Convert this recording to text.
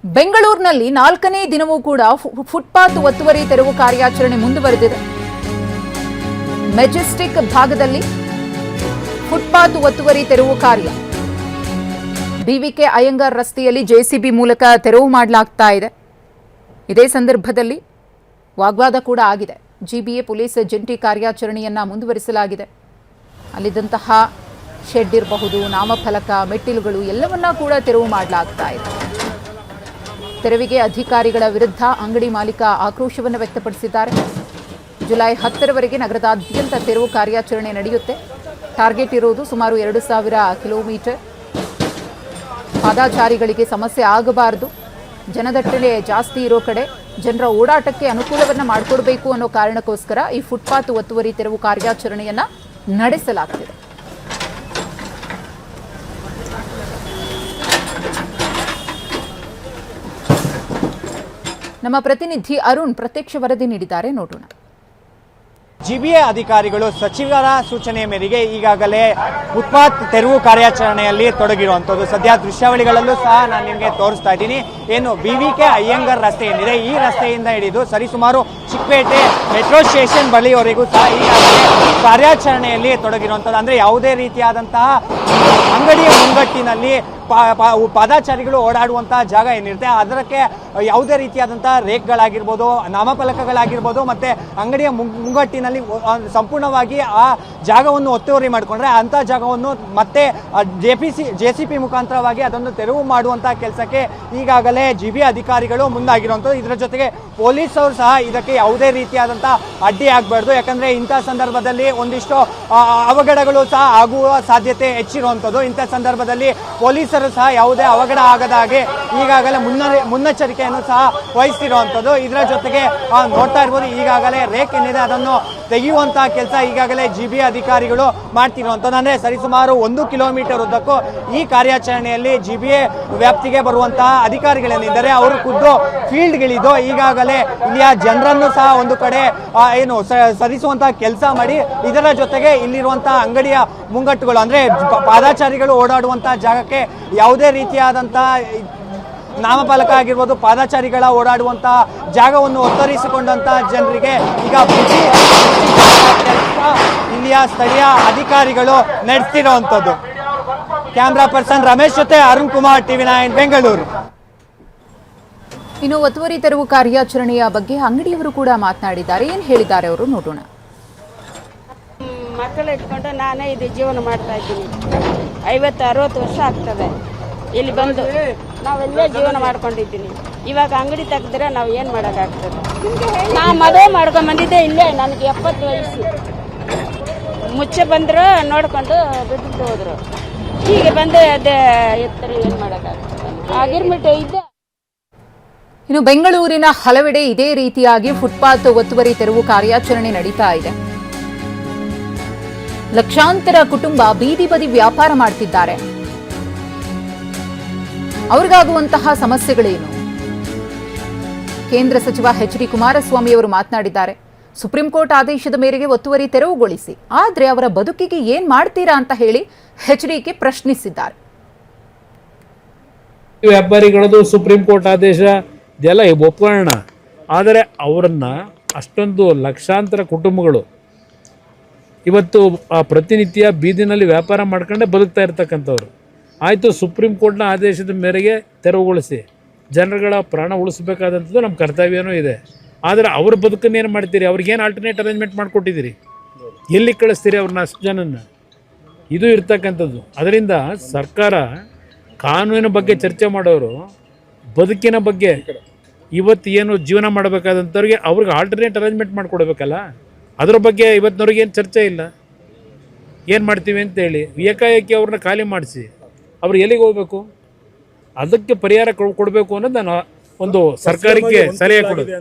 ಬೆಂಗಳೂರಿನಲ್ಲಿ 4ನೇ ದಿನವೂ ಕೂಡ ಫುಟ್ಪಾತ್ ಒತ್ತುವರಿ ತೆರವು ಕಾರ್ಯಾಚರಣೆ ಮುಂದುವರೆದಿದೆ. ಮೆಜೆಸ್ಟಿಕ್ ಭಾಗದಲ್ಲಿ ಫುಟ್ಪಾತ್ ಒತ್ತುವರಿ ತೆರವು ಕಾರ್ಯ ಬಿವಿಕೆ ಅಯ್ಯಂಗಾರ್ ರಸ್ತೆಯಲ್ಲಿ ಜೆಸಿಬಿ ಮೂಲಕ ತೆರವು ಮಾಡಲಾಗ್ತಾ ಇದೆ. ಇದೇ ಸಂದರ್ಭದಲ್ಲಿ ವಾಗ್ವಾದ ಕೂಡ ಆಗಿದೆ. ಜಿಬಿಎ ಪೊಲೀಸ್ ಜಂಟಿ ಕಾರ್ಯಾಚರಣೆಯನ್ನ ಮುಂದುವರಿಸಲಾಗಿದೆ. ಅಲ್ಲಿದ್ದಂತಹ ಶೆಡ್ ಇರಬಹುದು, ನಾಮಫಲಕ, ಮೆಟ್ಟಿಲುಗಳು ಎಲ್ಲವನ್ನ ಕೂಡ ತೆರವು ಮಾಡಲಾಗ್ತಾ ಇದೆ. ತೆರವಿಗೆ ಅಧಿಕಾರಿಗಳ ವಿರುದ್ಧ ಅಂಗಡಿ ಮಾಲೀಕ ಆಕ್ರೋಶವನ್ನು ವ್ಯಕ್ತಪಡಿಸಿದ್ದಾರೆ. ಜುಲೈ 10ರವರೆಗೆ ನಗರದಾದ್ಯಂತ ತೆರವು ಕಾರ್ಯಾಚರಣೆ ನಡೆಯುತ್ತೆ. ಟಾರ್ಗೆಟ್ ಇರೋದು ಸುಮಾರು 2000 ಕಿಲೋಮೀಟರ್. ಪಾದಾಚಾರಿಗಳಿಗೆ ಸಮಸ್ಯೆ ಆಗಬಾರದು, ಜನದಟ್ಟಣೆ ಜಾಸ್ತಿ ಇರೋ ಕಡೆ ಜನರ ಓಡಾಟಕ್ಕೆ ಅನುಕೂಲವನ್ನು ಮಾಡಿಕೊಡ್ಬೇಕು ಅನ್ನೋ ಕಾರಣಕ್ಕೋಸ್ಕರ ಈ ಫುಟ್ಪಾತ್ ಒತ್ತುವರಿ ತೆರವು ಕಾರ್ಯಾಚರಣೆಯನ್ನ ನಡೆಸಲಾಗ್ತಿದೆ. ನಮ್ಮ ಪ್ರತಿನಿಧಿ ಅರುಣ್ ಪ್ರತ್ಯಕ್ಷ ವರದಿ ನೀಡಿದ್ದಾರೆ, ನೋಡೋಣ. ಜಿಬಿಎ ಅಧಿಕಾರಿಗಳು ಸಚಿವರ ಸೂಚನೆಯ ಮೇರೆಗೆ ಈಗಾಗಲೇ ಫುಟ್ಪಾತ್ ತೆರವು ಕಾರ್ಯಾಚರಣೆಯಲ್ಲಿ ತೊಡಗಿರುವಂಥದ್ದು. ಸದ್ಯ ದೃಶ್ಯಾವಳಿಗಳಲ್ಲೂ ಸಹ ನಾನು ನಿಮಗೆ ತೋರಿಸ್ತಾ ಇದ್ದೀನಿ. ಏನು ಬಿವಿಕೆ ಅಯ್ಯಂಗಾರ್ ರಸ್ತೆ ಏನಿದೆ, ಈ ರಸ್ತೆಯಿಂದ ಹಿಡಿದು ಸರಿಸುಮಾರು ಚಿಕ್ಕಪೇಟೆ ಮೆಟ್ರೋ ಸ್ಟೇಷನ್ ಬಳಿಯವರೆಗೂ ಸಹ ಈಗಾಗಲೇ ಕಾರ್ಯಾಚರಣೆಯಲ್ಲಿ ತೊಡಗಿರುವಂಥದ್ದು. ಅಂದರೆ ಯಾವುದೇ ರೀತಿಯಾದಂತಹ ಅಂಗಡಿಯ ಮುಂಗಟ್ಟಿನಲ್ಲಿ ಪಾದಾಚಾರಿಗಳು ಓಡಾಡುವಂತಹ ಜಾಗ ಏನಿರುತ್ತೆ ಅದಕ್ಕೆ ಯಾವುದೇ ರೀತಿಯಾದಂತಹ ರೇಕ್ಗಳಾಗಿರ್ಬೋದು, ನಾಮಫಲಕಗಳಾಗಿರ್ಬೋದು, ಮತ್ತೆ ಅಂಗಡಿಯ ಮುಂಗಟ್ಟಿನಲ್ಲಿ ಸಂಪೂರ್ಣವಾಗಿ ಆ ಜಾಗವನ್ನು ಒತ್ತುವರಿ ಮಾಡಿಕೊಂಡ್ರೆ ಅಂಥ ಜಾಗವನ್ನು ಮತ್ತೆ ಜೆಸಿಪಿ ಮುಖಾಂತರವಾಗಿ ಅದನ್ನು ತೆರವು ಮಾಡುವಂತಹ ಕೆಲಸಕ್ಕೆ ಈಗಾಗಲೇ ಜಿಬಿ ಅಧಿಕಾರಿಗಳು ಮುಂದಾಗಿರುವಂಥದ್ದು. ಇದರ ಜೊತೆಗೆ ಪೊಲೀಸರು ಸಹ ಇದಕ್ಕೆ ಯಾವುದೇ ರೀತಿಯಾದಂತಹ ಅಡ್ಡಿ ಆಗಬಾರ್ದು, ಯಾಕಂದ್ರೆ ಇಂಥ ಸಂದರ್ಭದಲ್ಲಿ ಒಂದಿಷ್ಟು ಅವಘಡಗಳು ಸಹ ಆಗುವ ಸಾಧ್ಯತೆ ಹೆಚ್ಚಿರುವಂಥದ್ದು. ಇಂಥ ಸಂದರ್ಭದಲ್ಲಿ ಪೊಲೀಸರು ಸಹ ಯಾವುದೇ ಅವಘಡ ಆಗದ ಹಾಗೆ ಈಗಾಗಲೇ ಮುನ್ನೆಚ್ಚರಿಕೆಯನ್ನು ಸಹ ವಹಿಸ್ತಿರುವಂಥದ್ದು. ಇದರ ಜೊತೆಗೆ ನೋಡ್ತಾ ಇರ್ಬೋದು, ಈಗಾಗಲೇ ರೇಕ್ ಏನಿದೆ ಅದನ್ನು ತೆಗೆಯುವಂತಹ ಕೆಲಸ ಈಗಾಗಲೇ ಜಿಬಿ ಅಧಿಕಾರಿಗಳು ಮಾಡ್ತಿರುವಂಥದ್ದು. ಅಂದರೆ ಸರಿಸುಮಾರು 1 ಕಿಲೋಮೀಟರ್ ಉದ್ದಕ್ಕೂ ಈ ಕಾರ್ಯಾಚರಣೆಯಲ್ಲಿ ಜಿಬಿಎ ವ್ಯಾಪ್ತಿಗೆ ಬರುವಂತಹ ಅಧಿಕಾರಿಗಳೇನಿದ್ದಾರೆ ಅವರು ಖುದ್ದು ಫೀಲ್ಡ್ಗಳಿದ್ದು ಈಗಾಗಲೇ ಇಲ್ಲಿಯ ಜನರನ್ನು ಸಹ ಒಂದು ಕಡೆ ಸರಿಸುವಂತಹ ಕೆಲಸ ಮಾಡಿ, ಇದರ ಜೊತೆಗೆ ಇಲ್ಲಿರುವಂತಹ ಅಂಗಡಿಯ ಮುಂಗಟ್ಟುಗಳು ಅಂದರೆ ಪಾದಾಚಾರಿಗಳು ಓಡಾಡುವಂತಹ ಜಾಗಕ್ಕೆ ಯಾವುದೇ ರೀತಿಯಾದಂತಹ ನಾಮಫಲಕ ಆಗಿರ್ಬೋದು, ಪಾದಾಚಾರಿಗಳ ಓಡಾಡುವಂತಹ ಜಾಗವನ್ನು ಒತ್ತರಿಸಿಕೊಂಡಂತಹ ಜನರಿಗೆ ಈಗ ಇಲ್ಲಿಯ ಸ್ಥಳೀಯ ಅಧಿಕಾರಿಗಳು ನಡೆಸ್ತಿರುವಂಥದ್ದು. ಕ್ಯಾಮ್ರಾ ಪರ್ಸನ್ ರಮೇಶ್ ಜೊತೆ ಅರುಣ್ ಕುಮಾರ್, TV9 ಬೆಂಗಳೂರು. ಇನ್ನು ಒತ್ತುವರಿ ತೆರವು ಕಾರ್ಯಾಚರಣೆಯ ಬಗ್ಗೆ ಅಂಗಡಿಯವರು ಕೂಡ ಮಾತನಾಡಿದ್ದಾರೆ. ಏನು ಹೇಳಿದ್ದಾರೆ ಅವರು, ನೋಡೋಣ. ಮಕ್ಕಳು ಇಟ್ಕೊಂಡು ನಾನೇ ಇದು ಜೀವನ ಮಾಡ್ತಾ ಇದ್ದೀನಿ. 50-60 ವರ್ಷ ಆಗ್ತದೆ ಇಲ್ಲಿ ಬಂದು ನಾವೆಲ್ಲೇ ಜೀವನ ಮಾಡ್ಕೊಂಡಿದ್ದೀನಿ. ಇವಾಗ ಅಂಗಡಿ ತೆಗೆದ್ರೆ ನಾವು ಏನು ಮಾಡೋಕ್ಕಾಗ್ತದೆ? ನಾವು ಮದುವೆ ಮಾಡ್ಕೊಂಡು ಬಂದಿದ್ದೆ ಇಲ್ಲೇ, ನನಗೆ 70 ವಯಸ್ಸು. ಮುಚ್ಚೆ ಬಂದರು ನೋಡ್ಕೊಂಡು ಬಿಟ್ಟು ಹೋದ್ರು. ಈಗ ಬಂದು ಅದೇ ಎತ್ತರ ಏನು ಮಾಡೋಕ್ಕಾಗ್ತದೆ? ಆಗಿರ್ಬಿಟ್ಟು ಇದ್ದೆ. ಇನ್ನು ಬೆಂಗಳೂರಿನ ಹಲವೆಡೆ ಇದೇ ರೀತಿಯಾಗಿ ಫುಟ್ಪಾತ್ ಒತ್ತುವರಿ ತೆರವು ಕಾರ್ಯಾಚರಣೆ ನಡೀತಾ ಇದೆ. ಲಕ್ಷಾಂತರ ಕುಟುಂಬ ಬೀದಿ ಬದಿ ವ್ಯಾಪಾರ ಮಾಡ್ತಿದ್ದಾರೆ. ಅವ್ರಿಗಾಗುವಂತಹ ಸಮಸ್ಯೆಗಳೇನು? ಕೇಂದ್ರ ಸಚಿವ ಎಚ್.ಡಿ. ಕುಮಾರಸ್ವಾಮಿ ಅವರು ಮಾತನಾಡಿದ್ದಾರೆ. ಸುಪ್ರೀಂ ಕೋರ್ಟ್ ಆದೇಶದ ಮೇರೆಗೆ ಒತ್ತುವರಿ ತೆರವುಗೊಳಿಸಿ, ಆದ್ರೆ ಅವರ ಬದುಕಿಗೆ ಏನ್ ಮಾಡ್ತೀರಾ ಅಂತ ಹೇಳಿ ಎಚ್.ಡಿ.ಕೆ ಪ್ರಶ್ನಿಸಿದ್ದಾರೆ. ವ್ಯಾಪಾರಿಗಳದು ಸುಪ್ರೀಂ ಕೋರ್ಟ್ ಆದೇಶ ಇದೆಲ್ಲ ಒಪ್ಕೊಳ್ಳೋಣ, ಆದರೆ ಅವರನ್ನ ಅಷ್ಟೊಂದು ಲಕ್ಷಾಂತರ ಕುಟುಂಬಗಳು ಇವತ್ತು ಪ್ರತಿನಿತ್ಯ ಬೀದಿನಲ್ಲಿ ವ್ಯಾಪಾರ ಮಾಡ್ಕೊಂಡೇ ಬದುಕ್ತಾ ಇರ್ತಕ್ಕಂಥವ್ರು. ಆಯಿತು, ಸುಪ್ರೀಂ ಕೋರ್ಟ್ನ ಆದೇಶದ ಮೇರೆಗೆ ತೆರವುಗೊಳಿಸಿ, ಜನರುಗಳ ಪ್ರಾಣ ಉಳಿಸಬೇಕಾದಂಥದ್ದು ನಮ್ಮ ಕರ್ತವ್ಯನೂ ಇದೆ. ಆದರೆ ಅವ್ರ ಬದುಕನ್ನು ಏನು ಮಾಡ್ತೀರಿ? ಅವ್ರಿಗೇನು ಆಲ್ಟರ್ನೇಟ್ ಅರೇಂಜ್ಮೆಂಟ್ ಮಾಡಿಕೊಟ್ಟಿದ್ದೀರಿ? ಎಲ್ಲಿ ಕಳಿಸ್ತೀರಿ ಅವ್ರನ್ನ? ಅಷ್ಟು ಜನನ್ನ ಇದು ಇರ್ತಕ್ಕಂಥದ್ದು. ಅದರಿಂದ ಸರ್ಕಾರ ಕಾನೂನಿನ ಬಗ್ಗೆ ಚರ್ಚೆ ಮಾಡೋರು ಬದುಕಿನ ಬಗ್ಗೆ ಇವತ್ತು ಏನು ಜೀವನ ಮಾಡಬೇಕಾದಂಥವ್ರಿಗೆ ಅವ್ರಿಗೆ ಆಲ್ಟರ್ನೇಟ್ ಅರೇಂಜ್ಮೆಂಟ್ ಮಾಡಿಕೊಡ್ಬೇಕಲ್ಲ. ಅದ್ರ ಬಗ್ಗೆ ಇವತ್ತಿನವ್ರಿಗೆ ಏನು ಚರ್ಚೆ ಇಲ್ಲ. ಏನು ಮಾಡ್ತೀವಿ ಅಂತೇಳಿ ಏಕಾಏಕಿ ಅವ್ರನ್ನ ಖಾಲಿ ಮಾಡಿಸಿ ಅವ್ರು ಎಲ್ಲಿಗೆ ಹೋಗ್ಬೇಕು? ಅದಕ್ಕೆ ಪರಿಹಾರ ಕೊಡಬೇಕು ಅನ್ನೋದು ನಾನು ಒಂದು ಸರ್ಕಾರಕ್ಕೆ ಸಲಹೆ ಕೊಡೋದು.